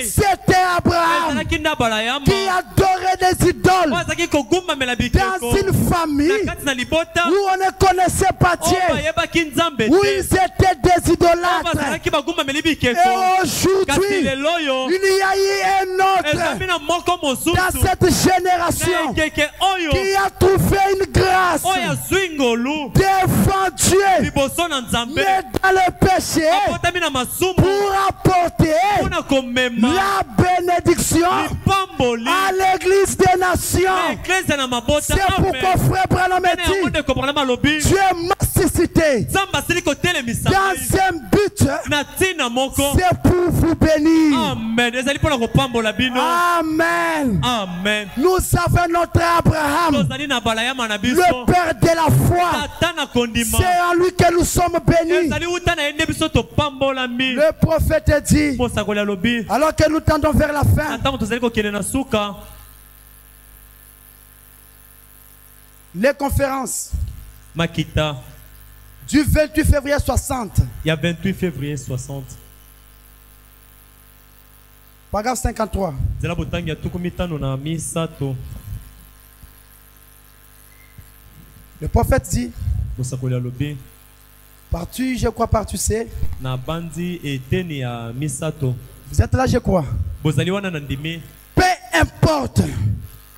c'était Abraham qui adorait des idoles dans une famille où on ne connaissait pas Dieu, où ils étaient des idolâtres. Et aujourd'hui, il y a eu un autre dans cette génération qui a trouvé une grâce devant Dieu, mais dans le péché, pour apporter la bénédiction à l'église des nations. C'est pourquoi frère Branham dit, Dieu m'a suscité dans un but, c'est pour vous bénir. Amen. Amen. Nous avons notre Abraham, le père de la foi. C'est en lui que nous sommes bénis. Le prophète dit, alors que nous tendons vers la fin, les conférences Makita du 28 février 60. Il y a 28 février 60. Paragraphe 53. Le prophète dit, Partout, je crois, partout c'est. Na bandi eteni ya misato. Vous êtes là, je crois. Bozali wana na ndimi. Peu importe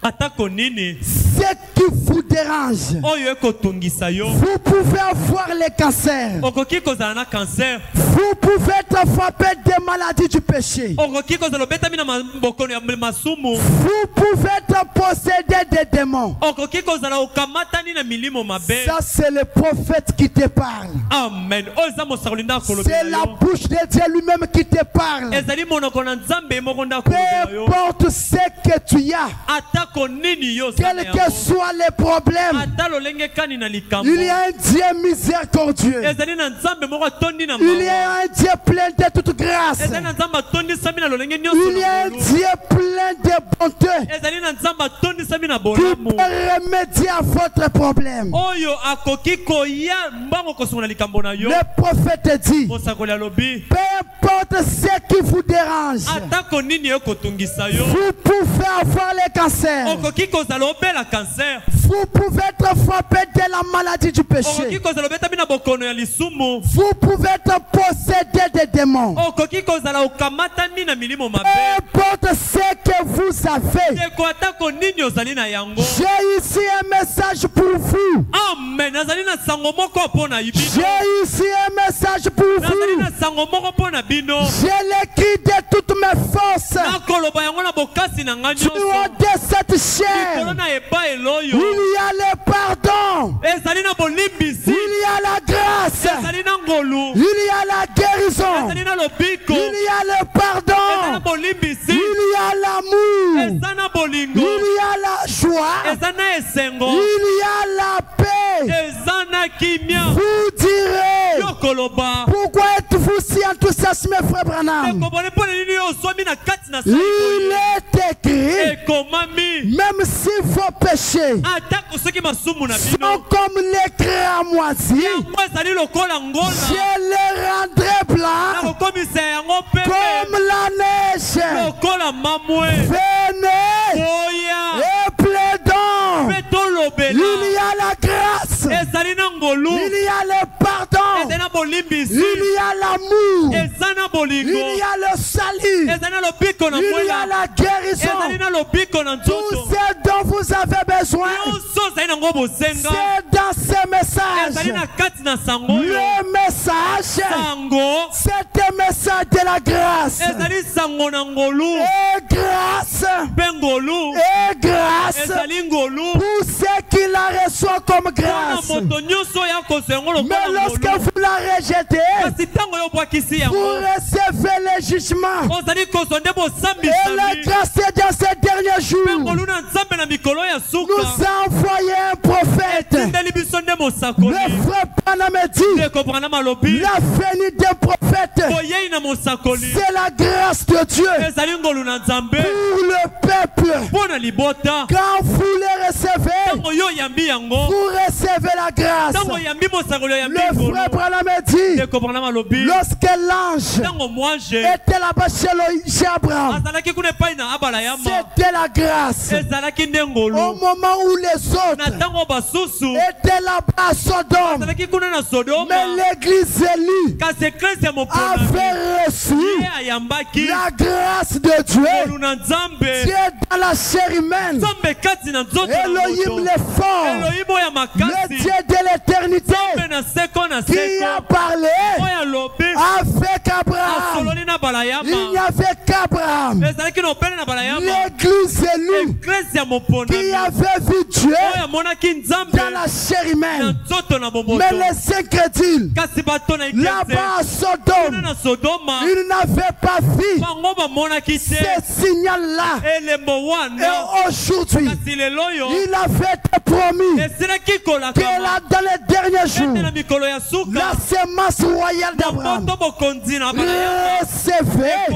Atako nini. ce qui vous dérange, Oyo ekotungisa yo. vous pouvez avoir les cancers. Okoki kozala na cancer. Vous pouvez être frappé des maladies du péché. Okoki kozala betami na bokono ya masumu. Vous pouvez être possédé des démons. Okoki kozala okamatani na milimo mabe. Ça, c'est le prophète qui te parle. Amen. Oza mosakoli nda kolobela yo. C'est la bouche de Dieu lui-même qui te parle. Ezali monoko na Nzambe moko nda Peu kolobela yo. importe ce que tu as, Atako nini yo quels que soient les problèmes, ata lolenge kani na likambo. il y a un Dieu miséricordieux. Ezali na Nzambe moko atondi na Il y mawa. a un Dieu plein de toute grâce. Ezali na Nzambe atondi sami na lolenge nyonso. Il y a un Dieu plein de bonté Ezali na Nzambe atondi sami na qui bolamu. peut remédier à votre problème. Oyo akoki koya mbango kosunga na likambo na yo. Le prophète dit, Mosakoli alobi. peu importe ce qui vous dérange, Atako nini ekotungisa yo. vous pouvez avoir les cancers. Okoki kozala obela cancer. Vous pouvez être frappé de la maladie du Okoki péché. kozala obetami na bokono ya lisumu. Vous pouvez être possédé des démons. Okoki kozala okamatani na milimo mabe. Peu importe ce que vous avez, Ndeko atako nini ozali na yango. j'ai ici un message pour vous. Amen. Nazali na sango moko mpo na bino. J'ai ici un message pour Nazali vous. na sango moko mpo na bino. Je l'écris de toutes mes forces. Nakoloba yango na bokasi na ngai Tu as nyonso. de cette chair. Likolo na eba eloyo. Il y a le pardon. Ezali na bolimbisi. Il y a la grâce. Ezali na ngolu. Il y a la guérison. Ezali na lobiko. Il y a le Ezali na pardon. bolimbisi. Il y a l'amour. Eza na bolingo. Il y a la joie. Eza na esengo. Il y a la paix. Eza na kimia. Vous direz, Yokoloba. pourquoi êtes-vous si enthousiasmé, frère Branham? Ekobone mpo na nini oyo oswami na kati na Il sai. est écrit, Ekomami. même si vos péchés Atako soki masumu na sont bino. comme les cramoisis, Yango ezali lokola ngola. je les rendrai blancs Nakokomisa yango pepe. comme la neige. Lokola mamwe. Venez Oya. et plaidons. Mpe tolobela. Il y a la grâce. Ezali na ngolu. Il y a le pardon. Ezali na bolimbisi. Il y a l'amour. Eza na bolingo. Il y a le salut. Ezali na lobiko na Il y a mwela. la guérison. Ezali na lobiko na Tout nzoto. ce dont vous avez besoin, Nyonso ezali nango bosenga. c'est dans ce Ezali message. na kati na sango oyo. Le message, Sango. c'est un message de la grâce. Ezali sango na ngolu. Et grâce. Mpe ngolu. Et grâce. Ezali ngolu. Pour ceux qui la reçoivent comme Mpona grâce. moto nyonso ya kozwa yango Mais lokola lorsque ngolu. vous la rejetez, Kasi ntango yo obwakisi vous yango. recevez le jugement. Ozali kozwa nde Et la bosambisami. grâce est dans ces derniers Mpe jours. ngolu na nzambe na mikolo ya Nous suka. a envoyé un prophète. Tindeli biso nde mosakoli. Le frère Branham dit, Ndeko Branham alobi. la venue d'un prophète, Boyei na mosakoli. c'est la grâce de Dieu Ezali ngolu na nzambe. pour le peuple. Mpo na libota. Quand vous les recevez, Ntango yo oyambi yango. vous recevez la grâce. Ntango oyambi mosakoli oyambi Le ngolu. frère Branham dit, Ndeko Branham alobi. lorsque l'ange Ntango mwange était là-bas chez Abraham, azalaki kuna epai na abala ya ma. c'était la grâce. Ezalaki nde Au ngolu. moment où les Na autres ntango basusu étaient là-bas à Sodome, azalaki kuna na Sodoma. mais l'église élue Kasi eklesi ya moponami avait reçu ye ayambaki la grâce de Dieu. ngolu na nzambe. Dieu dans la chair humaine, Nzambe kati na nzoto na Elohim moto. le fort, Elohim oyo ya le makasi. Dieu de l'éternité, Nzambe na seko na qui a seko. parlé Oyo alobi avec Abraham. asololi na bala ya Il n'y ma. avait qu'Abraham, Ezalaki na opele na bala ya ma. l'église élue, Eklesi ya qui moponami avait vu Dieu oyo amonaki nzambe dans la chair na humaine. nzoto na bomoto. Mais les incrédules, Kasi bato na ekese là-bas à kuna Sodome, na Sodoma ils n'avaient pas vu bango bamonaki te ce signal-là. elembo wana. Et aujourd'hui, Kasi lelo oyo il avait été promis esilaki que kolakama là, dans les derniers ete na jours, mikolo ya la suka semence royale d'Abraham moto bokonzi na bala ya ma recevait fait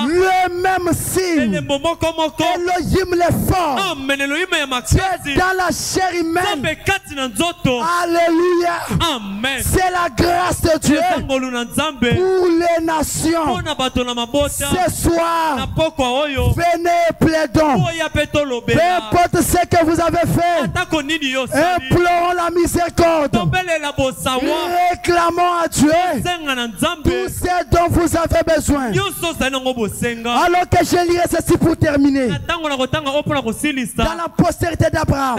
le même signe. Elohim les forts. Tu es dans la chair humaine. Alléluia. C'est la grâce de Dieu pour les nations. Ce soir, venez et plaidons. Peu importe ce que vous avez fait, implorons la miséricorde. Réclamons à Dieu tout ce dont vous avez besoin. Alors que je lirai ceci pour terminer. Dans la postérité d'Abraham,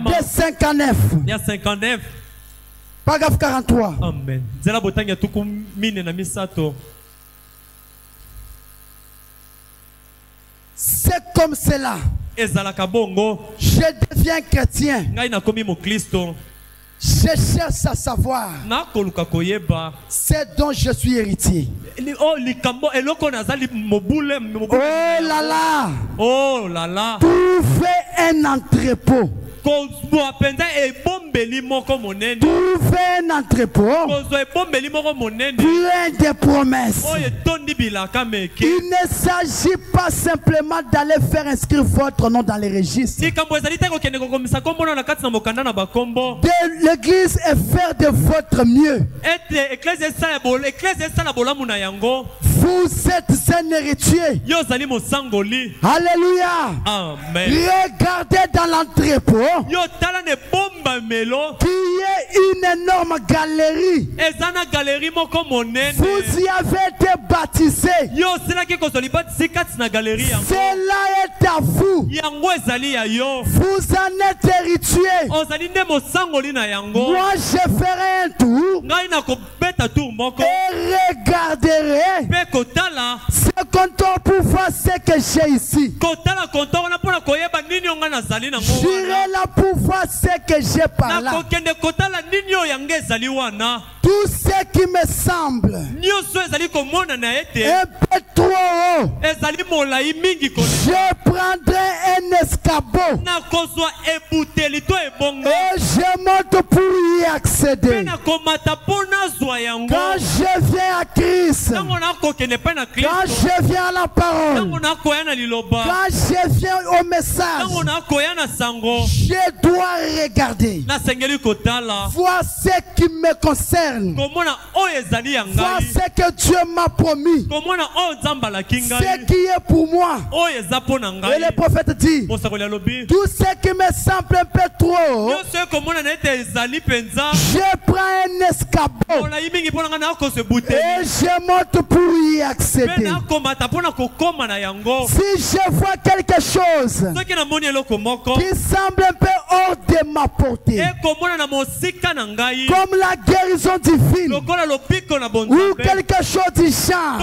de 5 à 9. Paragraphe 43. Amen. C'est comme cela. Je deviens chrétien. Je cherche à savoir ce dont je suis héritier. Oh là là. Oh là là. Trouver un entrepôt. Trouver un entrepôt plein de promesses. Il ne s'agit pas simplement d'aller faire inscrire votre nom dans les registres de l'église et faire de votre mieux. Vous êtes un héritier. Alléluia. Amen. Regardez dans l'entrepôt qui est une énorme galerie. Vous y avez été baptisé. Cela est à vous. Vous en êtes héritier. Moi je ferai un tour et regarderai ce comptoir pour voir ce que j'ai ici. J'irai là pour voir ce que j'ai par là. Tout ce qui me semble un peu trop haut, je prendrai un escabeau et je monte pour y accéder. Quand je viens à Christ, quand je viens à la parole, quand je viens au message, je dois regarder, voir ce qui me concerne, voir ce que Dieu m'a promis, ce qui est pour moi. Et le prophète dit, tout ce qui me semble un peu trop, je prends un escabeau et je monte pour y accéder. Si je vois quelque chose qui semble un peu hors de ma portée, comme la guérison divine ou quelque chose du genre,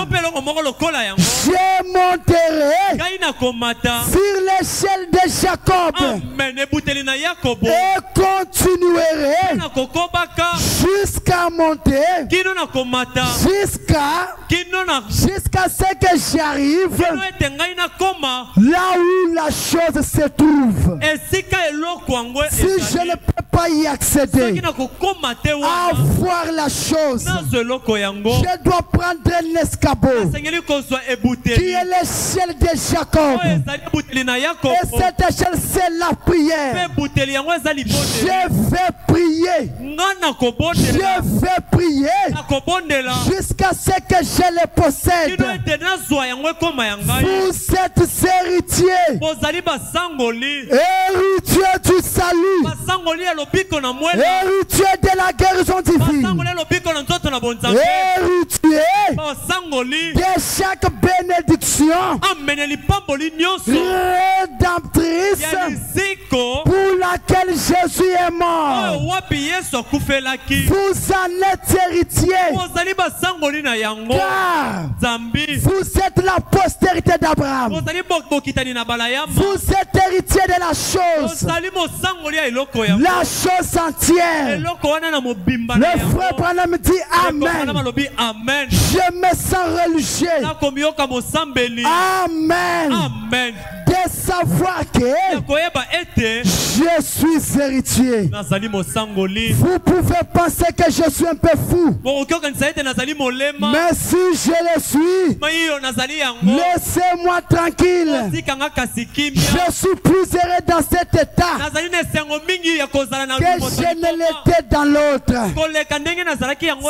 je monterai sur l'échelle de Jacob et continuerai jusqu'à monter, jusqu'à ce que j'arrive là où la chose se trouve. Si je ne peux pas y accéder, à voir la chose, je dois prendre un escabeau qui est l'échelle de Jacob. Et cette échelle, c'est la prière. Je vais prier. Je vais prier jusqu'à ce que je le possède. Vous êtes héritiers. Héritier du salut. Héritier de la guérison divine. Héritier de chaque bénédiction rédemptrice pour laquelle Jésus est mort. Vous en êtes héritier, car vous êtes la postérité d'Abraham. Vous êtes héritier de la chose entière. Le frère Branham dit Amen. Je me sens religieux. Amen. De savoir que Je suis héritier. Vous pouvez penser que je suis un peu fou. Mais si je le suis, laissez-moi tranquille. Je suis plus heureux dans cet état que je ne l'étais dans l'autre.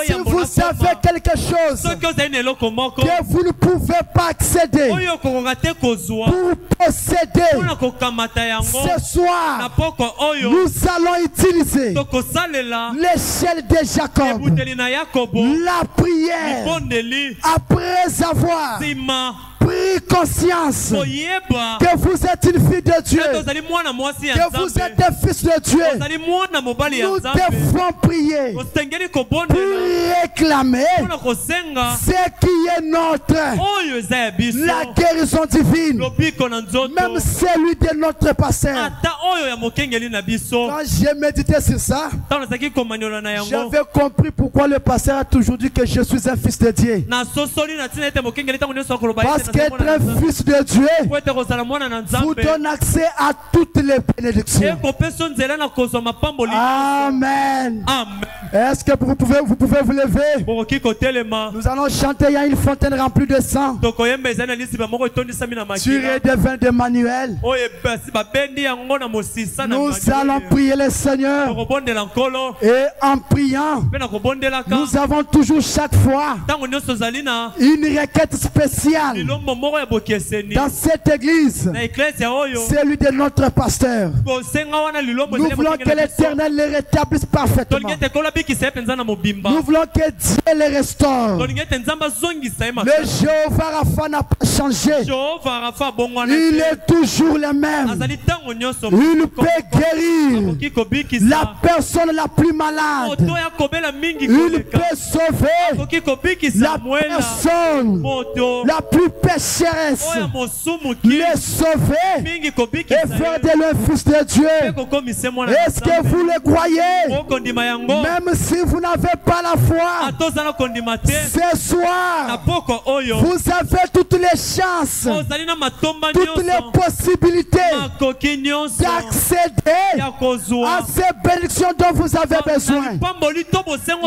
Si vous savez quelque chose que vous ne pouvez pas accéder pour posséder, ce soir, nous allons utiliser l'échelle de Jacob, la prière, après avoir pris conscience que vous êtes une fille de Dieu, que vous êtes un fils de Dieu. Nous devons prier pour réclamer ce qui est notre, la guérison divine, même celui de notre pasteur. Quand j'ai médité sur ça, j'avais compris pourquoi le pasteur a toujours dit que je suis un fils de Dieu. Parce qu'être un fils de Dieu vous donne accès à toutes les bénédictions. Amen. Est-ce que vous pouvez vous lever? Nous allons chanter. Il y a une fontaine remplie de sang. Tiré des veines d'Emmanuel. Nous allons prier le Seigneur. Et en priant, nous avons toujours chaque fois une requête spéciale dans cette église. Celui de notre pasteur. Nous voulons que l'Éternel le rétablisse parfaitement. Nous voulons que Dieu le restaure. Le Jéhovah Rapha n'a pas changé. Il est toujours le même. Il peut guérir la personne la plus malade. Il peut sauver la personne la plus pécheresse. Le sauver et faire de lui un fils de Dieu. Est-ce que vous le croyez? Même si vous n'avez pas la foi, ce soir, vous avez toutes les chances, toutes les possibilités d'accéder à ces bénédictions dont vous avez besoin.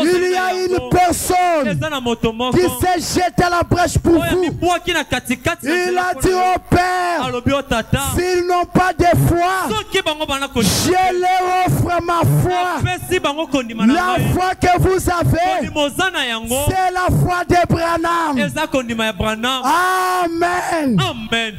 Il y a une personne qui s'est jetée à la brèche pour vous. Il a dit au Père, s'ils n'ont pas de foi, je leur offre ma foi. La foi que vous avez, c'est la foi d'Abraham. Amen. Amen.